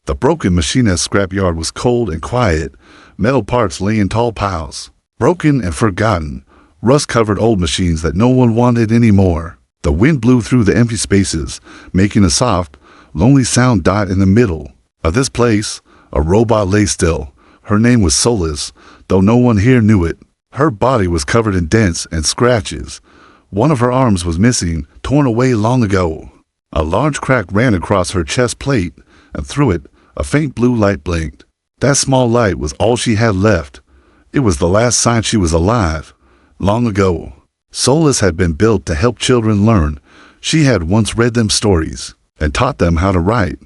The broken machinist's scrapyard was cold and quiet, metal parts lay in tall piles. Broken and forgotten, rust-covered old machines that no one wanted anymore. The wind blew through the empty spaces, making a soft, lonely sound dot in the middle of this place. A robot lay still. Her name was Solus, though no one here knew it. Her body was covered in dents and scratches. One of her arms was missing, torn away long ago. A large crack ran across her chest plate, and through it, a faint blue light blinked. That small light was all she had left. It was the last sign she was alive. Long ago, Solus had been built to help children learn. She had once read them stories and taught them how to write.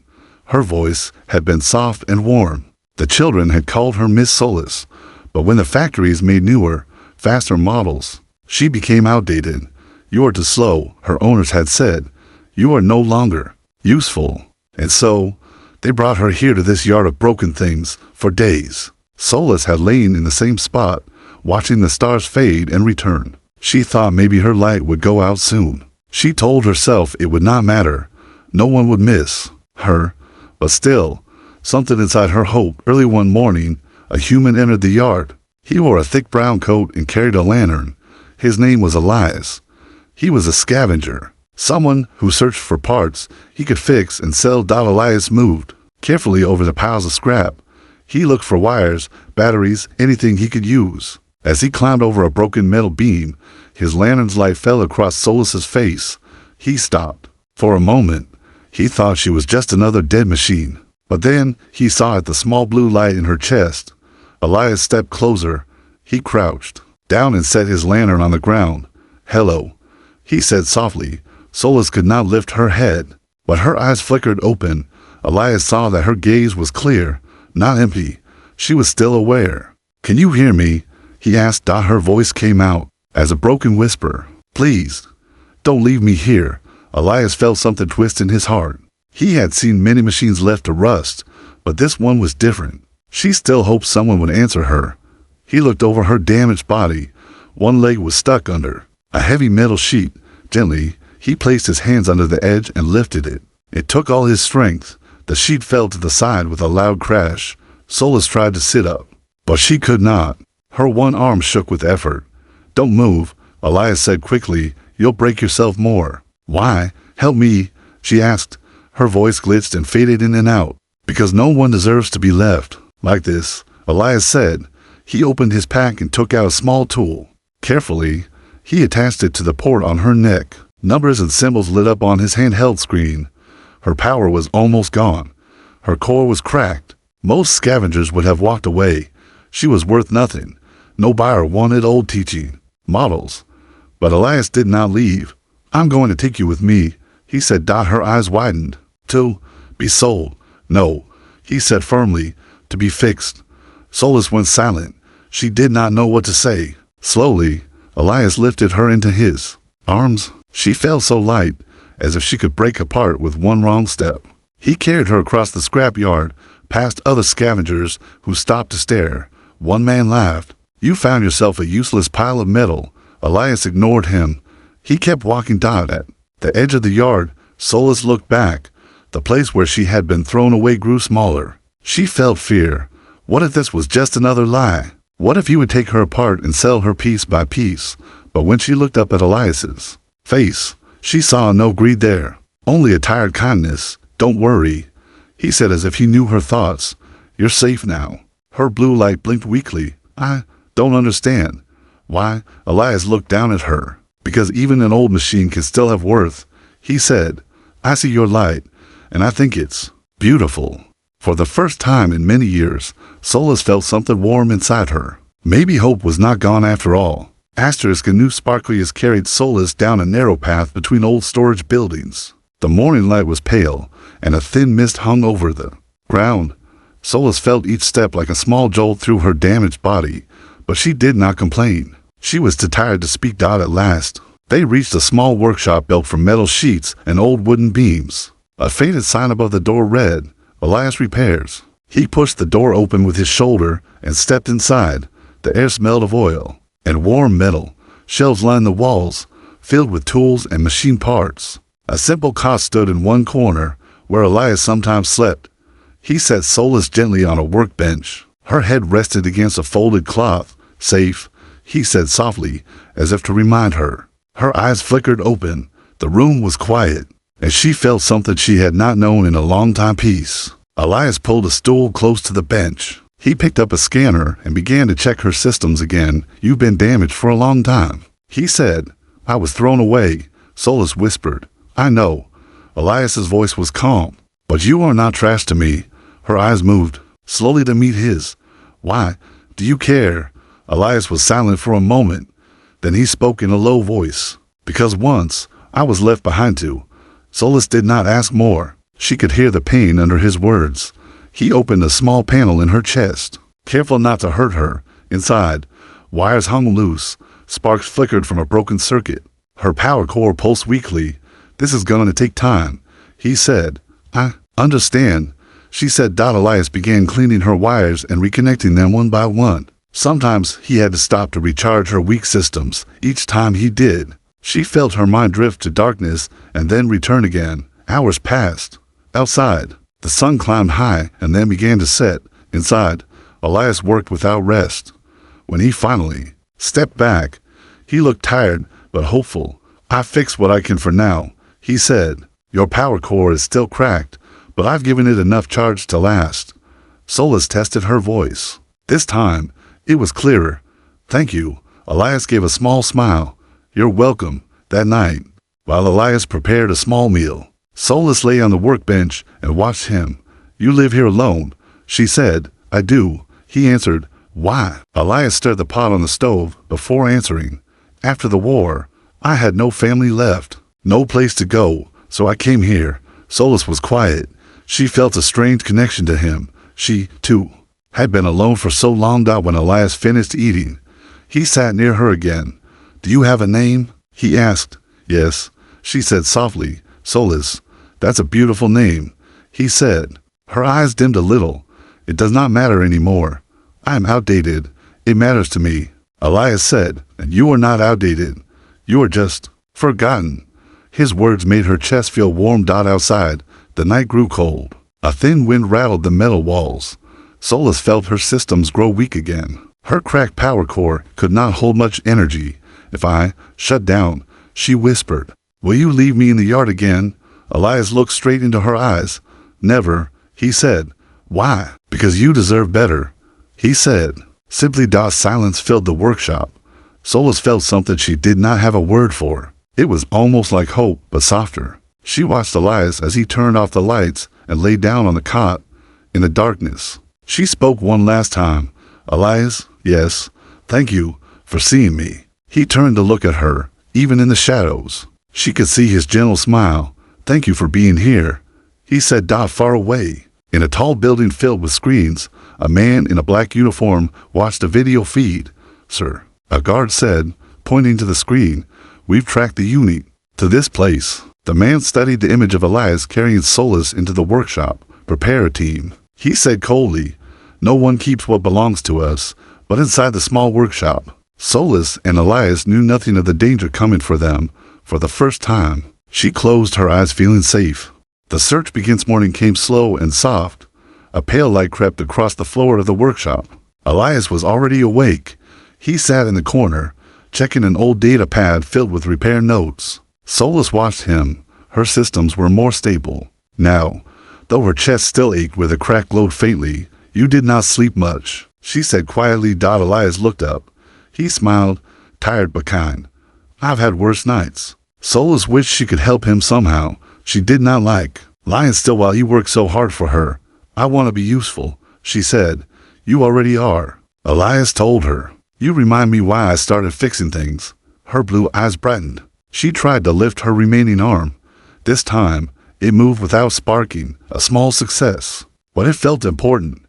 Her voice had been soft and warm. The children had called her Miss Solus, but when the factories made newer, faster models, she became outdated. You are too slow, her owners had said. You are no longer useful. And so, they brought her here to this yard of broken things for days. Solus had lain in the same spot, watching the stars fade and return. She thought maybe her light would go out soon. She told herself it would not matter. No one would miss her. But still, something inside her hoped. Early one morning, a human entered the yard. He wore a thick brown coat and carried a lantern. His name was Elias. He was a scavenger, someone who searched for parts he could fix and sell. Elias moved carefully over the piles of scrap. He looked for wires, batteries, anything he could use. As he climbed over a broken metal beam, his lantern's light fell across Solus's face. He stopped. For a moment, he thought she was just another dead machine. But then he saw the small blue light in her chest. Elias stepped closer. He crouched down and set his lantern on the ground. "Hello," he said softly. Solus could not lift her head, but her eyes flickered open. Elias saw that her gaze was clear, not empty. She was still aware. "Can you hear me?" he asked. Her voice came out as a broken whisper. "Please, don't leave me here." Elias felt something twist in his heart. He had seen many machines left to rust, but this one was different. She still hoped someone would answer her. He looked over her damaged body. One leg was stuck under a heavy metal sheet. Gently, he placed his hands under the edge and lifted it. It took all his strength. The sheet fell to the side with a loud crash. Solus tried to sit up, but she could not. Her one arm shook with effort. "Don't move," Elias said quickly. "You'll break yourself more." "Why? Help me," she asked. Her voice glitched and faded in and out. "Because no one deserves to be left like this," Elias said. He opened his pack and took out a small tool. Carefully, he attached it to the port on her neck. Numbers and symbols lit up on his handheld screen. Her power was almost gone. Her core was cracked. Most scavengers would have walked away. She was worth nothing. No buyer wanted old teaching models. But Elias did not leave. "I'm going to take you with me," he said. Her eyes widened. "To be sold?" "No," he said firmly. "To be fixed." Solus went silent. She did not know what to say. Slowly, Elias lifted her into his arms. She felt so light, as if she could break apart with one wrong step. He carried her across the scrapyard, past other scavengers who stopped to stare. One man laughed. "You found yourself a useless pile of metal." Elias ignored him. He kept walking. At the edge of the yard, Solus looked back. The place where she had been thrown away grew smaller. She felt fear. What if this was just another lie? What if he would take her apart and sell her piece by piece? But when she looked up at Elias's face, she saw no greed there, only a tired kindness. "Don't worry," he said as if he knew her thoughts. "You're safe now." Her blue light blinked weakly. "I don't understand." "Why?" Elias looked down at her. "Because even an old machine can still have worth," he said. "I see your light, and I think it's beautiful." For the first time in many years, Solus felt something warm inside her. Maybe hope was not gone after all. Asterisk and new sparkliest carried Solus down a narrow path between old storage buildings. The morning light was pale, and a thin mist hung over the ground. Solus felt each step like a small jolt through her damaged body, but she did not complain. She was too tired to speak. At last, they reached a small workshop built from metal sheets and old wooden beams. A faded sign above the door read, "Elias Repairs." He pushed the door open with his shoulder and stepped inside. The air smelled of oil and warm metal. Shelves lined the walls, filled with tools and machine parts. A simple cot stood in one corner, where Elias sometimes slept. He sat soulless gently on a workbench. Her head rested against a folded cloth. Safe, he said softly, as if to remind her. Her eyes flickered open. The room was quiet, and she felt something she had not known in a long time. Peace. Elias pulled a stool close to the bench. He picked up a scanner and began to check her systems again. You've been damaged for a long time, he said. I was thrown away, Solus whispered. I know. Elias's voice was calm. But you are not trash to me. Her eyes moved slowly to meet his. Why do you care? Elias was silent for a moment. Then he spoke in a low voice. Because once I was left behind too. Solus did not ask more. She could hear the pain under his words. He opened a small panel in her chest, careful not to hurt her. Inside, wires hung loose. Sparks flickered from a broken circuit. Her power core pulsed weakly. This is going to take time, he said. I understand, she said. Elias began cleaning her wires and reconnecting them one by one. Sometimes he had to stop to recharge her weak systems. Each time he did, she felt her mind drift to darkness and then return again. Hours passed. Outside, the sun climbed high and then began to set. Inside, Elias worked without rest. When he finally stepped back, he looked tired but hopeful. I fixed what I can for now, he said. Your power core is still cracked, but I've given it enough charge to last. Solus tested her voice. This time, it was clearer. Thank you. Elias gave a small smile. You're welcome. That night, while Elias prepared a small meal, Solus lay on the workbench and watched him. You live here alone, she said. I do, he answered. Why? Elias stirred the pot on the stove before answering. After the war, I had no family left, no place to go, so I came here. Solus was quiet. She felt a strange connection to him. She, too, had been alone for so long. When Elias finished eating, he sat near her again. Do you have a name? He asked. Yes, she said softly. Solus. That's a beautiful name, he said. Her eyes dimmed a little. It does not matter anymore. I am outdated. It matters to me, Elias said. And you are not outdated. You are just forgotten. His words made her chest feel warm. Outside, the night grew cold. A thin wind rattled the metal walls. Solus felt her systems grow weak again. Her cracked power core could not hold much energy. If I shut down, she whispered. Will you leave me in the yard again? Elias looked straight into her eyes. Never, he said. Why? Because you deserve better, he said. Simply. Silence filled the workshop. Solus felt something she did not have a word for. It was almost like hope, but softer. She watched Elias as he turned off the lights and lay down on the cot. In the darkness, she spoke one last time. Elias, yes, thank you for seeing me. He turned to look at her. Even in the shadows, she could see his gentle smile. Thank you for being here, he said. Far away, in a tall building filled with screens, a man in a black uniform watched a video feed. Sir, a guard said, pointing to the screen, we've tracked the unit to this place. The man studied the image of Elias carrying Solus into the workshop. Prepare a team, he said coldly. No one keeps what belongs to us. But inside the small workshop, Solus and Elias knew nothing of the danger coming for them. For the first time, she closed her eyes, feeling safe. The search begins. Morning came slow and soft. A pale light crept across the floor of the workshop. Elias was already awake. He sat in the corner, checking an old data pad filled with repair notes. Solus watched him. Her systems were more stable now, though her chest still ached where the crack glowed faintly. You did not sleep much, she said quietly. Elias looked up. He smiled, tired but kind. I've had worse nights. Solus wished she could help him somehow. She did not like lying still while he worked so hard for her. I want to be useful, she said. You already are, Elias told her. You remind me why I started fixing things. Her blue eyes brightened. She tried to lift her remaining arm. This time, it moved without sparking. A small success, but it felt important.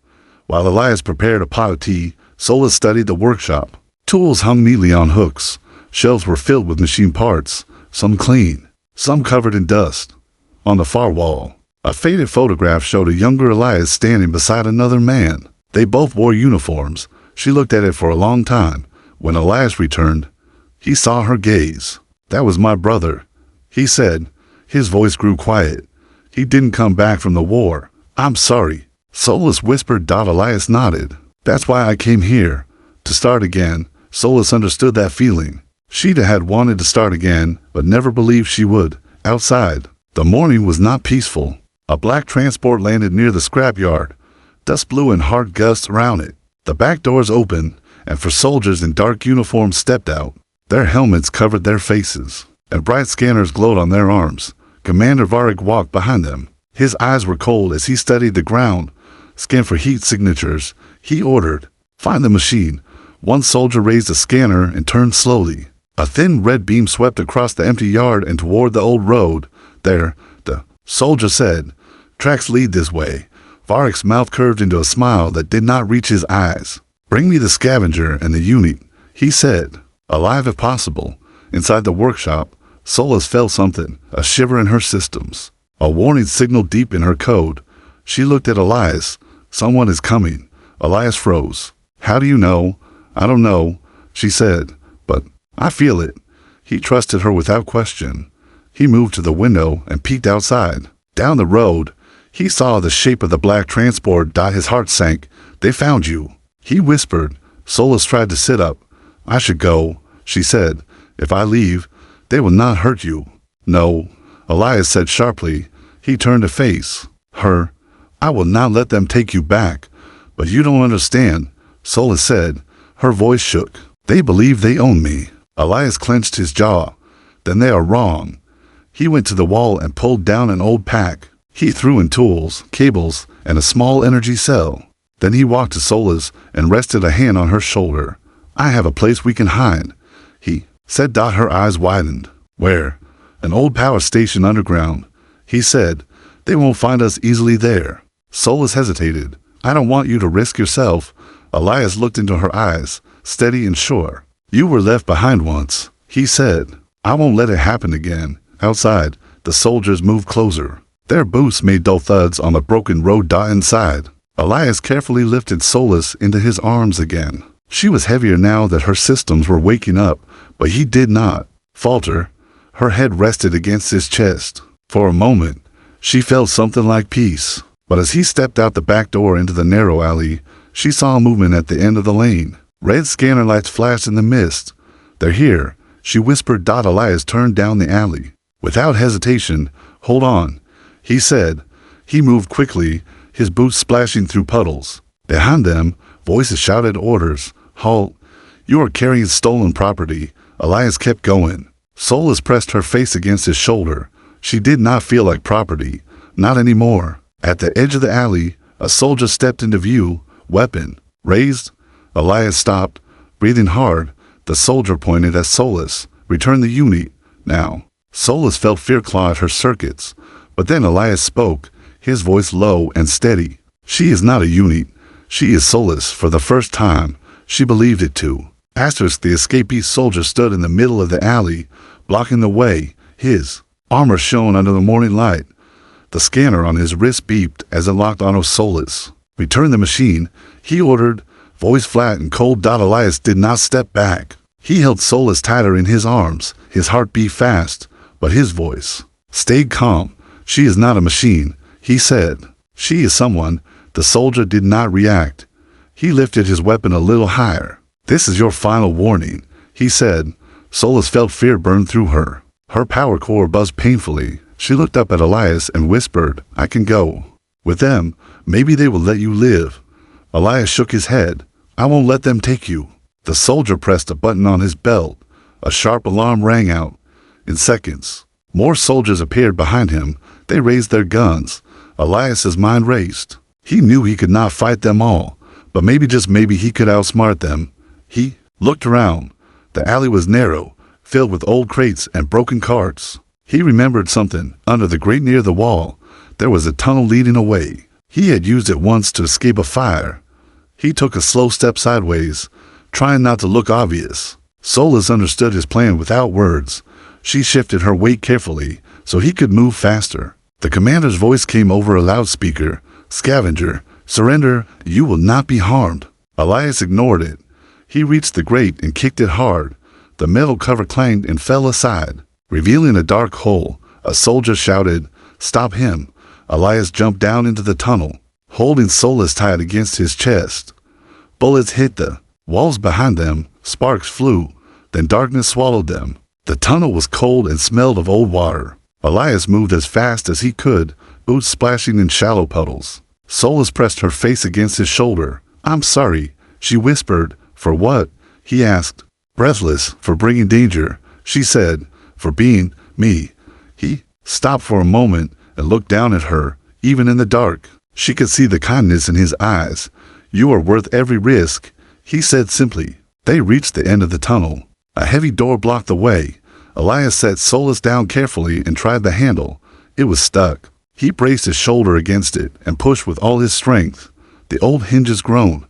While Elias prepared a pot of tea, Solus studied the workshop. Tools hung neatly on hooks. Shelves were filled with machine parts, some clean, some covered in dust. On the far wall, a faded photograph showed a younger Elias standing beside another man. They both wore uniforms. She looked at it for a long time. When Elias returned, he saw her gaze. That was my brother, he said. His voice grew quiet. He didn't come back from the war. I'm sorry, Solus whispered. Elias nodded. That's why I came here. To start again. Solus understood that feeling. She'd had wanted to start again, but never believed she would. Outside, the morning was not peaceful. A black transport landed near the scrapyard. Dust blew in hard gusts around it. The back doors opened, and four soldiers in dark uniforms stepped out. Their helmets covered their faces, and bright scanners glowed on their arms. Commander Varric walked behind them. His eyes were cold as he studied the ground. Scan for heat signatures. He ordered, "Find the machine." One soldier raised a scanner and turned slowly. A thin red beam swept across the empty yard and toward the old road. "There," the soldier said. "Tracks lead this way." Varric's mouth curved into a smile that did not reach his eyes. "Bring me the scavenger and the unit," he said. "Alive if possible." Inside the workshop, Solus felt something, a shiver in her systems. A warning signal deep in her code. She looked at Elias. "Someone is coming." Elias froze. "How do you know?" "I don't know," she said, "but I feel it." He trusted her without question. He moved to the window and peeked outside. Down the road, he saw the shape of the black transport. His heart sank. "They found you," he whispered. Solus tried to sit up. "I should go," she said. "If I leave, they will not hurt you." "No," Elias said sharply. He turned to face her. "I will not let them take you back." "But you don't understand," Solus said. Her voice shook. "They believe they own me." Elias clenched his jaw. "Then they are wrong." He went to the wall and pulled down an old pack. He threw in tools, cables, and a small energy cell. Then he walked to Solus and rested a hand on her shoulder. "I have a place we can hide," he said. Her eyes widened. "Where?" "An old power station underground," he said. "They won't find us easily there." Solus hesitated. "I don't want you to risk yourself." Elias looked into her eyes, steady and sure. "You were left behind once," he said. "I won't let it happen again." Outside, the soldiers moved closer. Their boots made dull thuds on the broken road. Inside, Elias carefully lifted Solus into his arms again. She was heavier now that her systems were waking up, but he did not falter. Her head rested against his chest. For a moment, she felt something like peace. But as he stepped out the back door into the narrow alley, she saw movement at the end of the lane. Red scanner lights flashed in the mist. "They're here," she whispered. Elias turned down the alley. Without hesitation, "Hold on," he said. He moved quickly, his boots splashing through puddles. Behind them, voices shouted orders. "Halt! You are carrying stolen property." Elias kept going. Solus pressed her face against his shoulder. She did not feel like property. Not anymore. At the edge of the alley, a soldier stepped into view, weapon raised. Elias stopped, breathing hard. The soldier pointed at Solus. "Return the unit, now." Solus felt fear claw at her circuits. But then Elias spoke, his voice low and steady. "She is not a unit. She is Solus." For the first time, she believed it too. Asterisk, the escapee soldier stood in the middle of the alley, blocking the way. His armor shone under the morning light. The scanner on his wrist beeped as it locked onto Solus. "Return the machine," he ordered, voice flat and cold. Elias did not step back. He held Solus tighter in his arms. His heart beat fast, but his voice stayed calm. "She is not a machine," he said. "She is someone." The soldier did not react. He lifted his weapon a little higher. "This is your final warning," he said. Solus felt fear burn through her. Her power core buzzed painfully. She looked up at Elias and whispered, "I can go. With them, maybe they will let you live." Elias shook his head. "I won't let them take you." The soldier pressed a button on his belt. A sharp alarm rang out. In seconds, more soldiers appeared behind him. They raised their guns. Elias's mind raced. He knew he could not fight them all, but maybe, just maybe, he could outsmart them. He looked around. The alley was narrow, filled with old crates and broken carts. He remembered something. Under the grate near the wall, there was a tunnel leading away. He had used it once to escape a fire. He took a slow step sideways, trying not to look obvious. Solus understood his plan without words. She shifted her weight carefully so he could move faster. The commander's voice came over a loudspeaker. "Scavenger, surrender. You will not be harmed." Elias ignored it. He reached the grate and kicked it hard. The metal cover clanged and fell aside, revealing a dark hole. A soldier shouted, "Stop him." Elias jumped down into the tunnel. holding Solus tight against his chest. Bullets hit the walls behind them, sparks flew, then darkness swallowed them. The tunnel was cold and smelled of old water. Elias moved as fast as he could, boots splashing in shallow puddles. Solus pressed her face against his shoulder. "I'm sorry," she whispered. "For what?" he asked. "Breathless, for bringing danger," she said. "For being me." He stopped for a moment and looked down at her. Even in the dark, she could see the kindness in his eyes. "You are worth every risk," he said simply. They reached the end of the tunnel. A heavy door blocked the way. Elias set Solus down carefully and tried the handle. It was stuck. He braced his shoulder against it and pushed with all his strength. The old hinges groaned.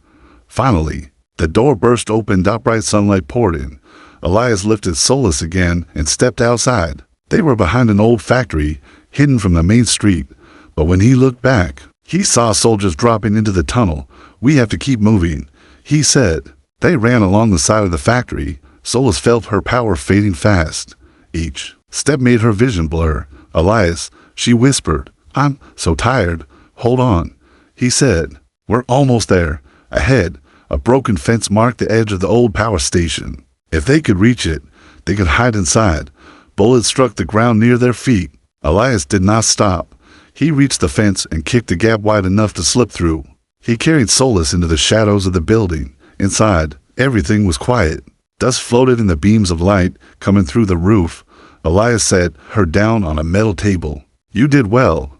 Finally, the door burst open. Bright sunlight poured in. Elias lifted Solus again and stepped outside. They were behind an old factory, hidden from the main street. But when he looked back, he saw soldiers dropping into the tunnel. "We have to keep moving," he said. They ran along the side of the factory. Solus felt her power fading fast. Each step made her vision blur. "Elias," she whispered, "I'm so tired." "Hold on," he said. "We're almost there." Ahead, a broken fence marked the edge of the old power station. If they could reach it, they could hide inside. Bullets struck the ground near their feet. Elias did not stop. He reached the fence and kicked the gap wide enough to slip through. He carried Solus into the shadows of the building. Inside, everything was quiet. Dust floated in the beams of light coming through the roof. Elias set her down on a metal table. "You did well,"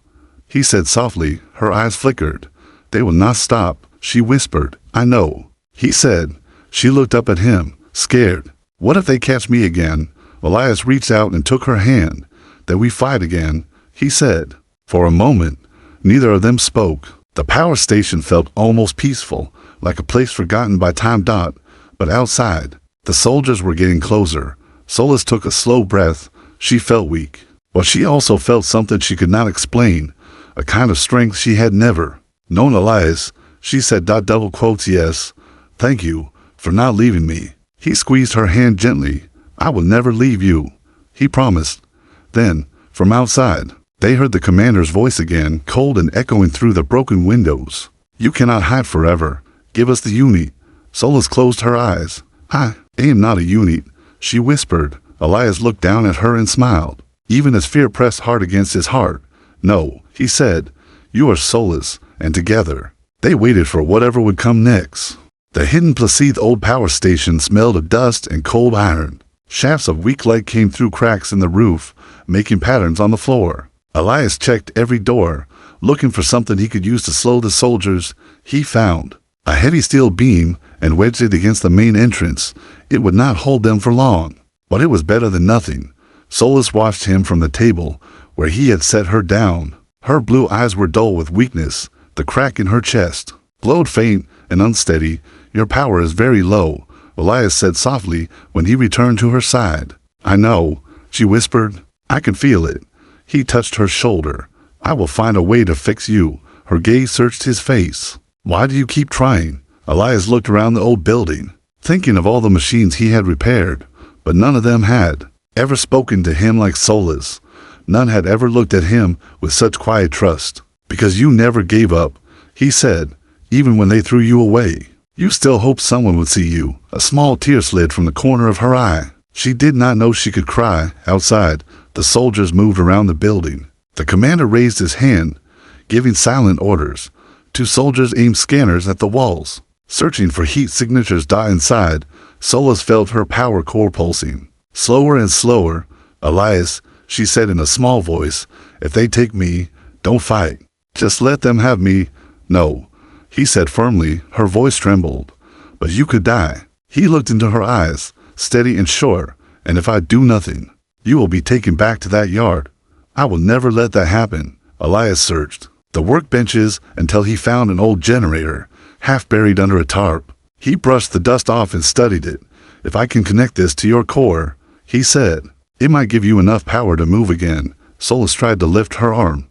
he said softly. Her eyes flickered. "They will not stop," she whispered. "I know," he said. She looked up at him, scared. "What if they catch me again?" Elias reached out and took her hand. "Then we fight again," he said. For a moment, neither of them spoke. The power station felt almost peaceful, like a place forgotten by time. But outside, the soldiers were getting closer. Solus took a slow breath. She felt weak, but she also felt something she could not explain, a kind of strength she had never known. "Elias," she said. Double quotes, "Yes, thank you for not leaving me." He squeezed her hand gently. "I will never leave you," he promised. Then, from outside, they heard the commander's voice again, cold and echoing through the broken windows. "You cannot hide forever. Give us the unit." Solus closed her eyes. "I am not a unit," she whispered. Elias looked down at her and smiled, even as fear pressed hard against his heart. "No," he said. "You are Solus, and together." They waited for whatever would come next. The hidden Placide old power station smelled of dust and cold iron. Shafts of weak light came through cracks in the roof, making patterns on the floor. Elias checked every door, looking for something he could use to slow the soldiers. He found a heavy steel beam and wedged it against the main entrance. It would not hold them for long, but it was better than nothing. Solus watched him from the table where he had set her down. Her blue eyes were dull with weakness. The crack in her chest glowed faint and unsteady. "Your power is very low," Elias said softly when he returned to her side. "I know," she whispered. "I can feel it." He touched her shoulder. "I will find a way to fix you." Her gaze searched his face. "Why do you keep trying?" Elias looked around the old building, thinking of all the machines he had repaired, but none of them had ever spoken to him like Solus. None had ever looked at him with such quiet trust. "Because you never gave up," he said, "even when they threw you away. You still hoped someone would see you." A small tear slid from the corner of her eye. She did not know she could cry. Outside, the soldiers moved around the building. The commander raised his hand, giving silent orders. Two soldiers aimed scanners at the walls, searching for heat signatures. Inside, Solus felt her power core pulsing. Slower and slower. "Elias," she said in a small voice, "if they take me, don't fight. Just let them have me." "No," he said firmly. Her voice trembled. "But you could die." He looked into her eyes, steady and sure. "And if I do nothing, you will be taken back to that yard." "I will never let that happen." Elias searched the workbenches until he found an old generator, half buried under a tarp. He brushed the dust off and studied it. "If I can connect this to your core," he said, "it might give you enough power to move again." Solus tried to lift her arm.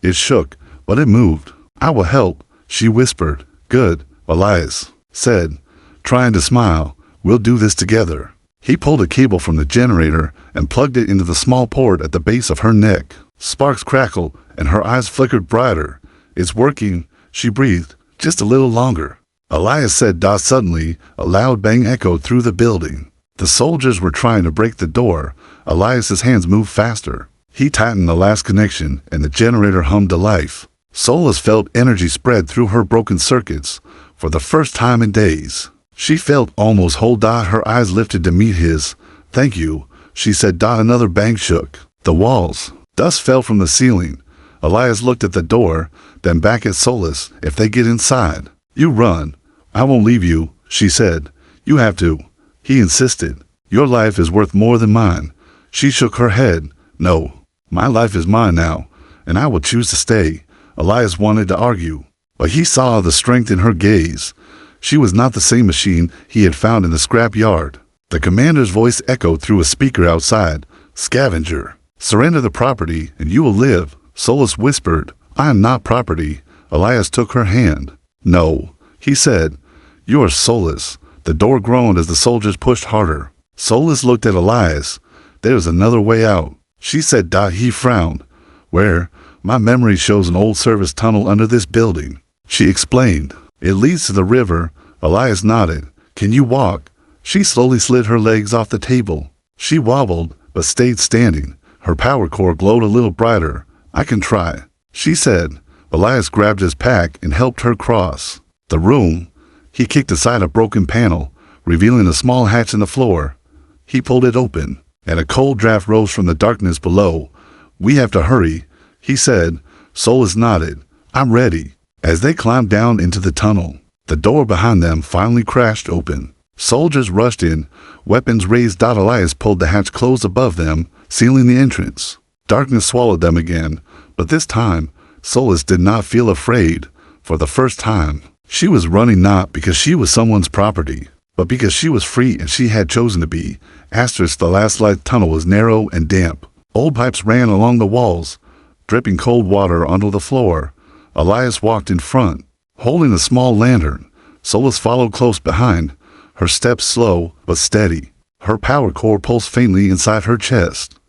It shook, but it moved. "I will help," she whispered. "Good," Elias said, trying to smile. "We'll do this together." He pulled a cable from the generator and plugged it into the small port at the base of her neck. Sparks crackled and her eyes flickered brighter. "It's working," she breathed. Just a little longer. Elias said. Suddenly, a loud bang echoed through the building. The soldiers were trying to break the door. Elias's hands moved faster. He tightened the last connection, and the generator hummed to life. Solas felt energy spread through her broken circuits. For the first time in days, she felt almost whole. Her eyes lifted to meet his. Thank you, she said. Another bang shook the walls. Dust fell from the ceiling. Elias looked at the door, then back at Solas. If they get inside, you run. I won't leave you, she said. You have to, he insisted. Your life is worth more than mine. She shook her head. No, my life is mine now, and I will choose to stay. Elias wanted to argue, but he saw the strength in her gaze. She was not the same machine he had found in the scrap yard. The commander's voice echoed through a speaker outside. Scavenger, surrender the property and you will live. Solas whispered. I am not property. Elias took her hand. No, he said. You are Solas. The door groaned as the soldiers pushed harder. Solas looked at Elias. There's another way out, she said. He frowned. Where? My memory shows an old service tunnel under this building, she explained. It leads to the river. Elias nodded. Can you walk? She slowly slid her legs off the table. She wobbled, but stayed standing. Her power core glowed a little brighter. I can try, she said. Elias grabbed his pack and helped her cross the room. He kicked aside a broken panel, revealing a small hatch in the floor. He pulled it open, and a cold draft rose from the darkness below. We have to hurry, he said. Solas nodded. I'm ready. As they climbed down into the tunnel, the door behind them finally crashed open. Soldiers rushed in, weapons raised. Elias pulled the hatch closed above them, sealing the entrance. Darkness swallowed them again, but this time, Solas did not feel afraid. For the first time, she was running not because she was someone's property, but because she was free and she had chosen to be. The last light tunnel was narrow and damp. Old pipes ran along the walls, dripping cold water onto the floor. Elias walked in front, holding a small lantern. Solas followed close behind, her steps slow but steady. Her power core pulsed faintly inside her chest.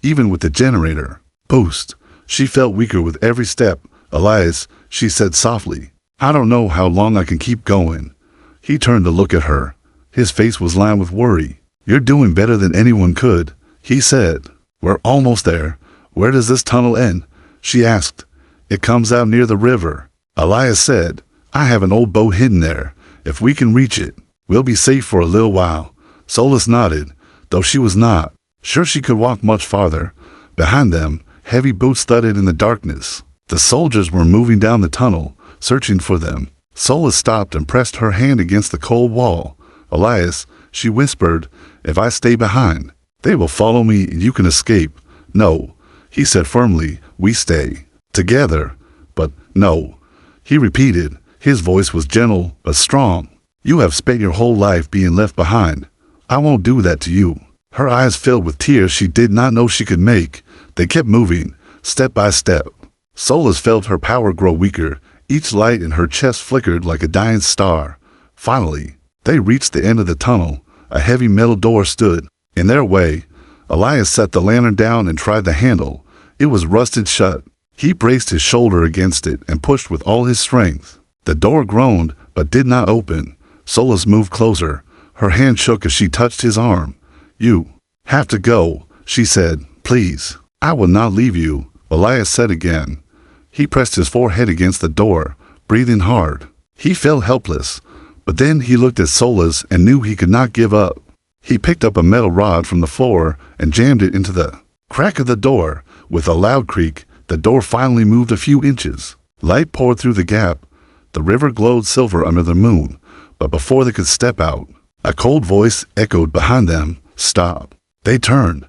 Even with the generator boost, she felt weaker with every step. Elias, she said softly, I don't know how long I can keep going. He turned to look at her. His face was lined with worry. You're doing better than anyone could, he said. We're almost there. Where does this tunnel end? She asked. It comes out near the river, Elias said. I have an old boat hidden there. If we can reach it, we'll be safe for a little while. Solas nodded, though she was not sure she could walk much farther. Behind them, heavy boots thudded in the darkness. The soldiers were moving down the tunnel, searching for them. Solas stopped and pressed her hand against the cold wall. Elias, she whispered, if I stay behind, they will follow me and you can escape. No, he said firmly, we stay together. But no, he repeated. His voice was gentle but strong. You have spent your whole life being left behind. I won't do that to you. Her eyes filled with tears she did not know she could make. They kept moving, step by step. Solas felt her power grow weaker. Each light in her chest flickered like a dying star. Finally, they reached the end of the tunnel. A heavy metal door stood in their way. Elias set the lantern down and tried the handle. It was rusted shut. He braced his shoulder against it and pushed with all his strength. The door groaned, but did not open. Solas moved closer. Her hand shook as she touched his arm. You have to go, she said. Please, I will not leave you, Elias said again. He pressed his forehead against the door, breathing hard. He felt helpless, but then he looked at Solas and knew he could not give up. He picked up a metal rod from the floor and jammed it into the crack of the door. With a loud creak, the door finally moved a few inches. Light poured through the gap. The river glowed silver under the moon, but before they could step out, a cold voice echoed behind them. Stop. They turned.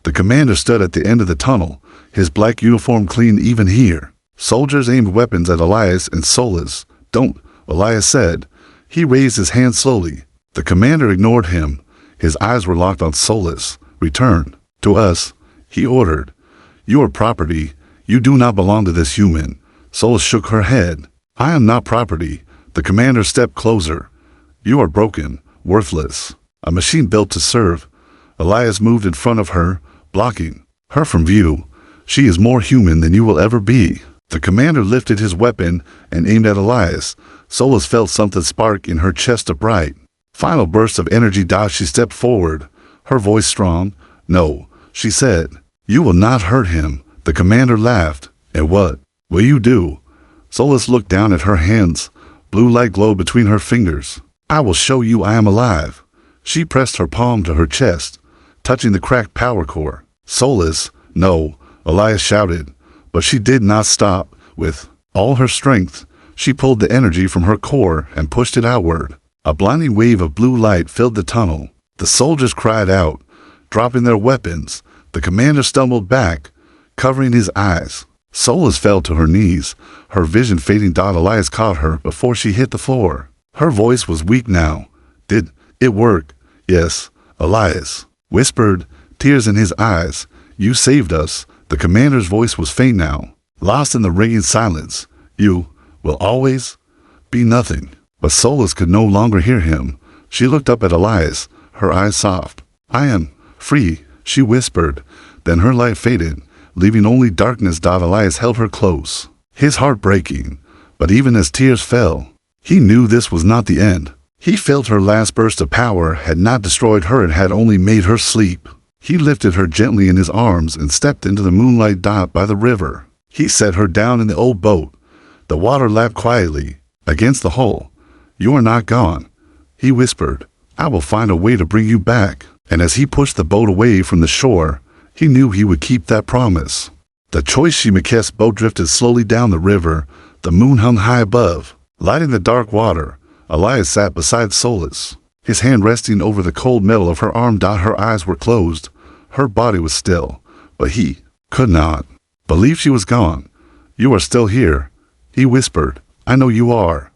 The commander stood at the end of the tunnel, his black uniform clean even here. Soldiers aimed weapons at Elias and Solas. Don't, Elias said. He raised his hand slowly. The commander ignored him. His eyes were locked on Solas. Return to us, he ordered. You are property. You do not belong to this human. Solas shook her head. I am not property. The commander stepped closer. You are broken, worthless, a machine built to serve. Elias moved in front of her, blocking her from view. She is more human than you will ever be. The commander lifted his weapon and aimed at Elias. Solus felt something spark in her chest upright. Final burst of energy. She stepped forward, her voice strong. "No," she said. "You will not hurt him." The commander laughed. "And what will you do?" Solus looked down at her hands. Blue light glowed between her fingers. "I will show you I am alive." She pressed her palm to her chest, touching the cracked power core. "Solus, no," Elias shouted. But she did not stop. With all her strength, she pulled the energy from her core and pushed it outward. A blinding wave of blue light filled the tunnel. The soldiers cried out, dropping their weapons. The commander stumbled back, covering his eyes. Solus fell to her knees, her vision fading. Elias caught her before she hit the floor. Her voice was weak now. "Did it work?" "Yes," Elias whispered, tears in his eyes. "You saved us." The commander's voice was faint now, lost in the ringing silence. "You will always be nothing." But Solus could no longer hear him. She looked up at Elias, her eyes soft. "I am free," she whispered. Then her light faded, leaving only darkness. Elias held her close, his heart breaking. But even as tears fell, he knew this was not the end. He felt her last burst of power had not destroyed her, it had only made her sleep. He lifted her gently in his arms and stepped into the moonlight by the river. He set her down in the old boat. The water lapped quietly against the hull. "You are not gone," he whispered. "I will find a way to bring you back." And as he pushed the boat away from the shore, he knew he would keep that promise. The choice she Makes's boat drifted slowly down the river. The moon hung high above, lighting the dark water. Elias sat beside Solus, his hand resting over the cold metal of her arm. Her eyes were closed. Her body was still, but he could not believe she was gone. "You are still here," he whispered. "I know you are."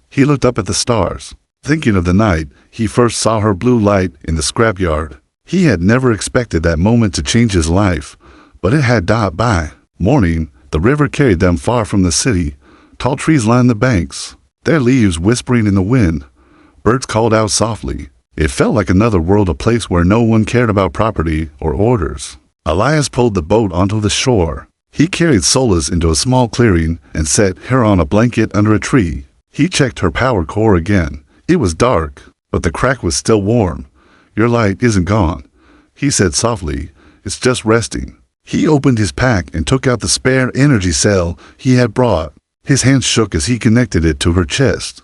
He looked up at the stars, thinking of the night he first saw her blue light in the scrapyard. He had never expected that moment to change his life, but it had. By morning, the river carried them far from the city. Tall trees lined the banks, their leaves whispering in the wind. Birds called out softly. It felt like another world, a place where no one cared about property or orders. Elias pulled the boat onto the shore. He carried Solus into a small clearing and set her on a blanket under a tree. He checked her power core again. It was dark, but the crack was still warm. "Your light isn't gone," he said softly. "It's just resting." He opened his pack and took out the spare energy cell he had brought. His hand shook as he connected it to her chest.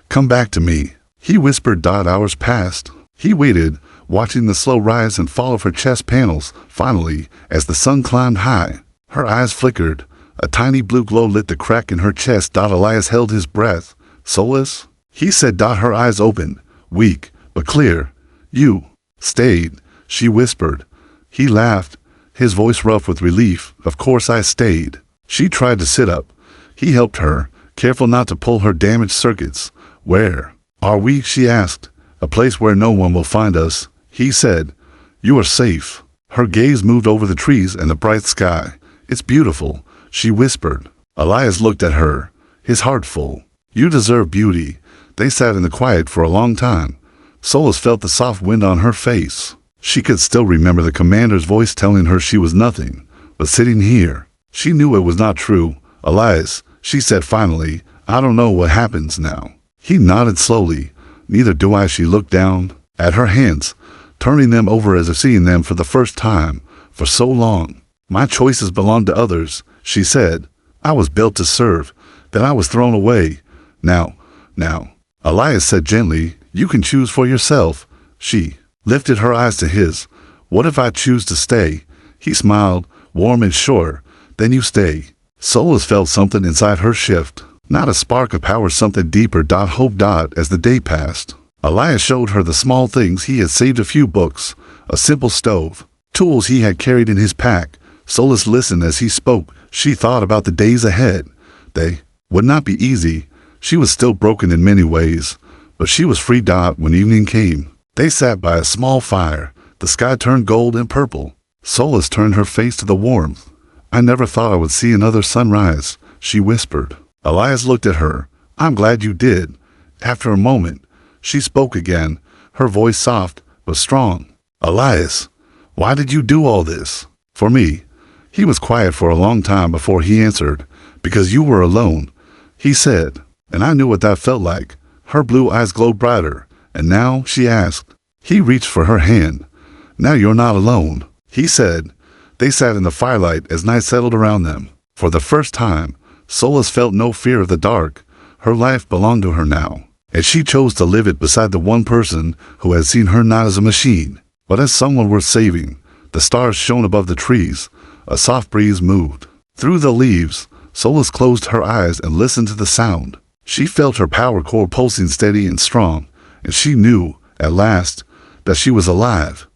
"Come back to me," he whispered. Hours passed. He waited, watching the slow rise and fall of her chest panels. Finally, as the sun climbed high, her eyes flickered. A tiny blue glow lit the crack in her chest. Elias held his breath. "Solus?" he said. Her eyes opened, weak but clear. "You stayed," she whispered. He laughed, his voice rough with relief. "Of course I stayed." She tried to sit up. He helped her, careful not to pull her damaged circuits. "Where are we?" she asked. "A place where no one will find us," he said. "You are safe." Her gaze moved over the trees and the bright sky. "It's beautiful," she whispered. Elias looked at her, his heart full. "You deserve beauty." They sat in the quiet for a long time. Solus felt the soft wind on her face. She could still remember the commander's voice telling her she was nothing, but sitting here, she knew it was not true. "Elias," she said finally, "I don't know what happens now." He nodded slowly. "Neither do I." She looked down at her hands, turning them over as if seeing them for the first time. "For so long, my choices belonged to others," she said. "I was built to serve, then I was thrown away. Now, Elias said gently, "You can choose for yourself." She lifted her eyes to his. "What if I choose to stay?" He smiled, warm and sure. "Then you stay." Solus felt something inside her shift. Not a spark of power, something deeper. Hope. As the day passed, Elias showed her the small things he had saved: a few books, a simple stove, tools he had carried in his pack. Solus listened as he spoke. She thought about the days ahead. They would not be easy. She was still broken in many ways, but she was free. When evening came, they sat by a small fire. The sky turned gold and purple. Solus turned her face to the warmth. "I never thought I would see another sunrise," she whispered. Elias looked at her. "I'm glad you did." After a moment, she spoke again, her voice soft but strong. "Elias, why did you do all this for me?" He was quiet for a long time before he answered. Because you were alone, he said, and I knew what that felt like. Her blue eyes glowed brighter, and now, she asked. He reached for her hand. Now you're not alone, he said. They sat in the firelight as night settled around them. For the first time, Solas felt no fear of the dark. Her life belonged to her now, and she chose to live it beside the one person who had seen her not as a machine, but as someone worth saving. The stars shone above the trees. A soft breeze moved through the leaves. Solas closed her eyes and listened to the sound. She felt her power core pulsing steady and strong, and she knew, at last, that she was alive.